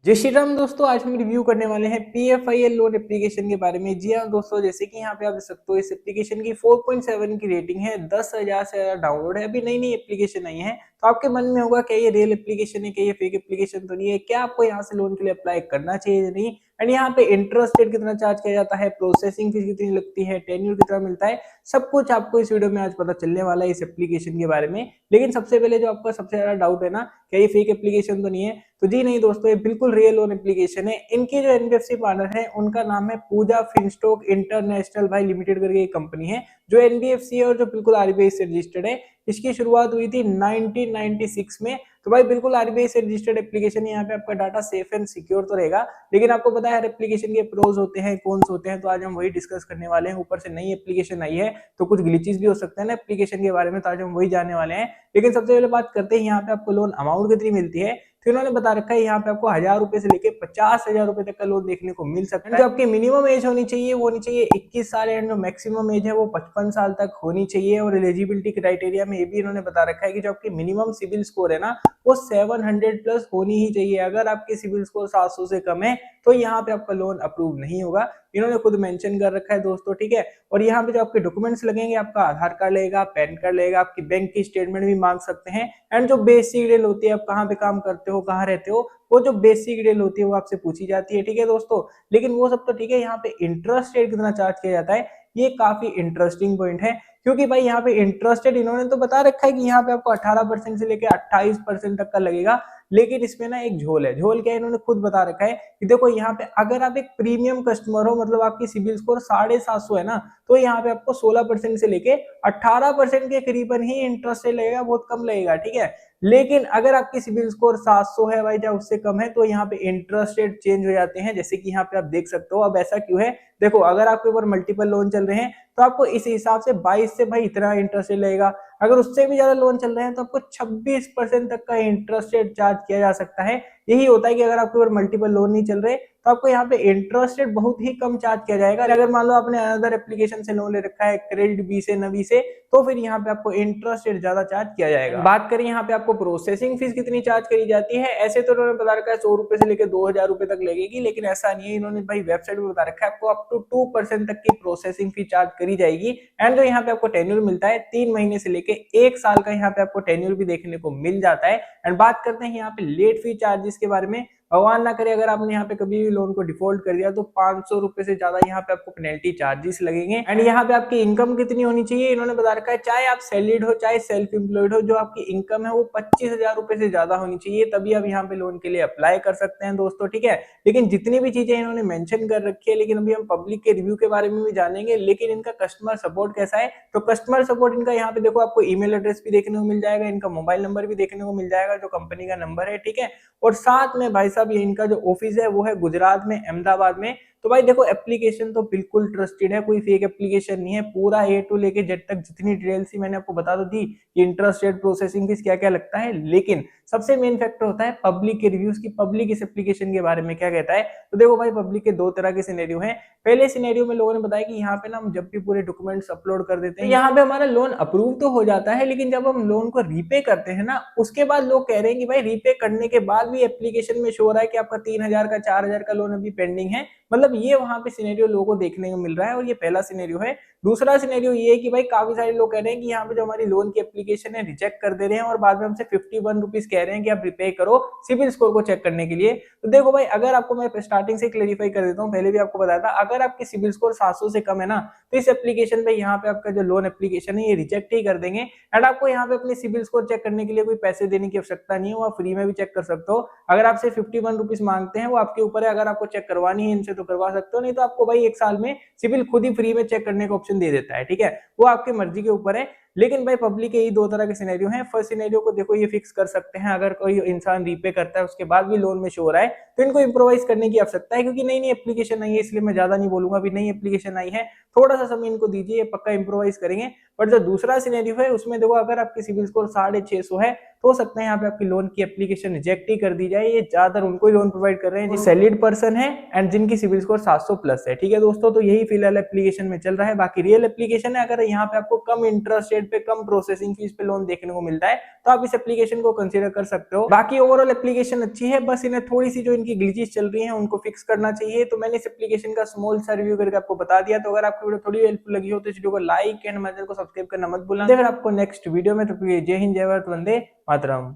जय श्री राम दोस्तों। आज हम रिव्यू करने वाले हैं पीएफआईएल लोन एप्लीकेशन के बारे में। जी हाँ दोस्तों, जैसे कि यहाँ पे आप देख सकते हो इस एप्लीकेशन की 4.7 की रेटिंग है, 10,000 से ज्यादा डाउनलोड है। अभी नई नई एप्लीकेशन आई है तो आपके मन में होगा क्या ये रियल एप्लीकेशन है, क्या ये फेक एप्लीकेशन तो नहीं है, क्या आपको यहाँ से लोन के लिए अप्लाई करना चाहिए या नहीं, एंड यहाँ पे इंटरेस्ट रेट कितना चार्ज किया जाता है, प्रोसेसिंग फीस कितनी लगती है, टेन्यूर कितना मिलता है, सब कुछ आपको इस वीडियो में आज पता चलने वाला है इस एप्लीकेशन के बारे में। लेकिन सबसे पहले जो आपका सबसे ज्यादा डाउट है ना, क्या ये फेक एप्लीकेशन तो नहीं है, तो जी नहीं दोस्तों, ये बिल्कुल रियल लोन एप्लीकेशन है। इनके जो एनबीएफसी पार्टनर है उनका नाम है पूजा फिनस्टॉक इंटरनेशनल भाई लिमिटेड करके एक कंपनी है जो एनबीएफसी है और जो बिल्कुल आरबीआई से रजिस्टर्ड है। इसकी शुरुआत हुई थी 1996 में। तो भाई बिल्कुल आरबीआई से रजिस्टर्ड एप्लीकेशन, यहाँ पे आपका डाटा सेफ एंड सिक्योर तो रहेगा। लेकिन आपको पता है हर एप्लीकेशन के प्रोज होते हैं, कॉन्स होते हैं, तो आज हम वही डिस्कस करने वाले हैं। ऊपर से नई एप्लीकेशन आई है तो कुछ ग्लिचेस भी हो सकते हैं ना एप्लीकेशन के बारे में, तो आज हम वही जानने वाले हैं। लेकिन सबसे पहले बात करते हैं यहाँ पे आपको लोन अमाउंट कितनी मिलती है। तो इन्होंने बता रखा है यहाँ पे आपको 1000 रुपए से लेके 50,000 रुपए तक का लोन देखने को मिल सकता है। जो आपकी मिनिमम एज होनी चाहिए वो होनी चाहिए 21 साल, एंड जो मैक्सिमम एज है वो 55 साल तक होनी चाहिए। और एलिजिबिलिटी क्राइटेरिया में ये भी इन्होंने बता रखा है कि जो आपकी मिनिमम सिविल स्कोर है ना वो 700 प्लस होनी ही चाहिए। अगर आपकी सिविल स्कोर 700 से कम है तो यहाँ पे आपका लोन अप्रूव नहीं होगा, इन्होंने खुद मेंशन कर रखा है दोस्तों, ठीक है। और यहाँ पे जो आपके डॉक्यूमेंट्स लगेंगे, आपका आधार कार्ड लगेगा, पैन कार्ड लगेगा, आपकी बैंक की स्टेटमेंट भी मांग सकते हैं, एंड जो बेसिक डिटेल होती है, आप कहाँ पे काम करते हो, कहाँ रहते हो, वो जो बेसिक डिटेल होती है वो आपसे पूछी जाती है, ठीक है दोस्तों। लेकिन वो सब तो ठीक है, यहाँ पे इंटरेस्ट रेट कितना चार्ज किया जाता है ये काफी इंटरेस्टिंग पॉइंट है। क्योंकि भाई यहाँ पे इंटरेस्ट रेट इन्होंने तो बता रखा है कि यहाँ पे आपको 18% से लेकर 28% तक का लगेगा। लेकिन इसमें ना एक झोल है। झोल क्या है, इन्होंने खुद बता रखा है कि देखो यहाँ पे अगर आप एक प्रीमियम कस्टमर हो, मतलब आपकी सिबिल स्कोर 750 है ना, तो यहाँ पे आपको 16% से लेके 18% के करीबन ही इंटरेस्ट रेट लगेगा, बहुत कम लगेगा, ठीक है। लेकिन अगर आपकी सिबिल स्कोर 700 है भाई या उससे कम है तो यहाँ पे इंटरेस्ट रेट चेंज हो जाते हैं, जैसे कि यहाँ पे आप देख सकते हो। अब ऐसा क्यों है, देखो अगर आपके ऊपर मल्टीपल लोन चल रहे हैं तो आपको इस हिसाब से 22 से भाई इतना इंटरेस्ट रेट लगेगा। अगर उससे भी ज्यादा लोन चल रहे हैं तो आपको 26% तक का इंटरेस्ट रेट चार्ज किया जा सकता है। यही होता है कि अगर आपके ऊपर मल्टीपल लोन नहीं चल रहे तो आपको यहाँ पे इंटरेस्ट रेट बहुत ही कम चार्ज किया जाएगा। अगर मान लो आपने अदर एप्लीकेशन से लोन ले रखा है, क्रेडिट बी से, नवी से, तो फिर यहाँ पे आपको इंटरेस्ट रेट ज्यादा चार्ज किया जाएगा। बात करें यहाँ पे आपको प्रोसेसिंग फीस कितनी चार्ज करी जाती है, ऐसे तो उन्होंने बता रखा है 100 रुपए से लेकर 2000 रुपए तक लगेगी, लेकिन ऐसा नहीं है। इन्होंने भाई वेबसाइट में बता रखा है आपको अप टू 2% तक की प्रोसेसिंग फी चार्ज करी जाएगी। एंड जो यहाँ पे आपको टेन्यूर मिलता है 3 महीने से लेके 1 साल का, यहाँ पे आपको टेन्यूर भी देखने को मिल जाता है। एंड बात करते हैं यहाँ पे लेट फी चार्जेस के बारे में। भगवान ना करे अगर आपने यहाँ पे कभी भी लोन को डिफॉल्ट कर दिया तो 500 रुपए से ज्यादा यहाँ पे आपको पेनल्टी चार्जेस लगेंगे। एंड यहाँ पे आपकी इनकम कितनी होनी चाहिए, इन्होंने बता रखा है चाहे आप सैलरीड हो चाहे सेल्फ एम्प्लॉयड हो, जो आपकी इनकम है वो 25,000 रुपए से ज्यादा होनी चाहिए, तभी आप यहाँ पे लोन के लिए अप्लाई कर सकते हैं दोस्तों, ठीक है। लेकिन जितनी भी चीजें इन्होंने मेंशन कर रखी है, लेकिन अभी हम पब्लिक के रिव्यू के बारे में भी जानेंगे। लेकिन इनका कस्टमर सपोर्ट कैसा है, तो कस्टमर सपोर्ट इनका यहाँ पे देखो आपको ईमेल एड्रेस भी देखने को मिल जाएगा, इनका मोबाइल नंबर भी देखने को मिल जाएगा जो कंपनी का नंबर है, ठीक है। और साथ में भाई साहब ये इनका जो ऑफिस है वो है गुजरात में, अहमदाबाद में। तो भाई देखो एप्लीकेशन तो बिल्कुल ट्रस्टेड है, कोई फेक एप्लीकेशन नहीं है। पूरा ए टू लेके जेड तक जितनी डिटेल थी मैंने आपको बता दो दी कि इंटरेस्ट रेट, प्रोसेसिंग फीस क्या क्या लगता है। लेकिन सबसे मेन फैक्टर होता है पब्लिक के रिव्यूज की, पब्लिक इस एप्लीकेशन के बारे में क्या कहता है। तो देखो भाई पब्लिक के दो तरह के सिनेरियो हैं। पहले सिनेरियो में लोगों ने बताया कि यहाँ पे ना हम जब भी पूरे डॉक्यूमेंट्स अपलोड कर देते हैं यहाँ पे हमारा लोन अप्रूव तो हो जाता है, लेकिन जब हम लोन को रीपे करते हैं ना उसके बाद लोग कह रहे हैं कि भाई रीपे करने के बाद भी एप्लीकेशन में शो हो रहा है कि आपका 3000 का 4000 का लोन अभी पेंडिंग है। मतलब ये वहां पे सिनेरियो लोगों को देखने को मिल रहा है, और ये पहला सिनेरियो है। दूसरा सिनेरियो ये है कि भाई काफी सारे लोग कह रहे हैं कि यहाँ पे जो हमारी लोन की एप्लीकेशन है रिजेक्ट कर दे रहे हैं और बाद में हमसे 51 रुपीज कह रहे हैं कि आप रिपे करो सिविल स्कोर को चेक करने के लिए। तो देखो भाई अगर आपको मैं स्टार्टिंग से क्लेरिफाई कर देता हूँ, पहले भी आपको बताया था, अगर आपकी सिविल स्कोर 700 से कम है ना तो इस एप्लीकेशन पे यहाँ पे आपका जो लोन एप्लीकेशन है ये रिजेक्ट ही कर देंगे। एंड आपको यहाँ पे अपनी सिविल स्कोर चेक करने के लिए कोई पैसे देने की आवश्यकता नहीं है, वो आप फ्री में भी चेक कर सकते हो। अगर आपसे 51 रुपीज मांगते हैं वो आपके ऊपर है, अगर आपको चेक करवानी है इनसे तो करवा सकते हो, नहीं तो आपको भाई 1 साल में सिविल खुद ही फ्री में चेक करने का ऑप्शन दे देता है, ठीक है। वो आपकी मर्जी के ऊपर है। लेकिन भाई पब्लिक के ही दो तरह के सिनेरियो हैं। फर्स्ट सिनेरियो को देखो ये फिक्स कर सकते हैं, अगर कोई इंसान रीपे करता है उसके बाद भी लोन में शो हो रहा है तो इनको इंप्रोवाइज करने की आवश्यकता है, क्योंकि नई नई एप्लीकेशन आई है, इसलिए मैं ज्यादा नहीं बोलूंगा। अभी नई एप्लीकेशन आई है, थोड़ा सा समय इनको दीजिए, पक्का इंप्रोवाइज करेंगे। बट जो दूसरा सिनेरियो है उसमें देखो अगर आपकी सिविल स्कोर 650 है तो हो सकता है यहाँ पे आपकी लोन की एप्लीकेशन रिजेक्ट ही कर दी जाए। ये ज्यादातर उनको ही लोन प्रोवाइड कर रहे हैं जो सैलरीड पर्सन है एंड जिनकी सिविल स्कोर 700 प्लस है, ठीक है दोस्तों। तो यही फिलहाल एप्लीकेशन में चल रहा है। बाकी रियल एप्लीकेशन है, अगर यहाँ पे आपको कम इंटरेस्ट रेट रेट पे, कम प्रोसेसिंग फीस पे लोन देखने को मिलता है, तो आप इस एप्लीकेशन को कंसीडर कर सकते हो। बाकी ओवरऑल एप्लीकेशन अच्छी है, बस इन्हें थोड़ी सी जो इनकी ग्लिचेस चल रही हैं उनको फिक्स करना चाहिए। तो मैंने इस एप्लीकेशन का स्मॉल सा रिव्यू करके आपको बता दिया। तो अगर आपको वीडियो थोड़ी हेल्पफुल लगी हो तो इस वीडियो को लाइक एंड हमारे चैनल को सब्सक्राइब करना मत भूलना। फिर आपको नेक्स्ट वीडियो में, तो जय हिंद, जय भारत, वंदे मातरम।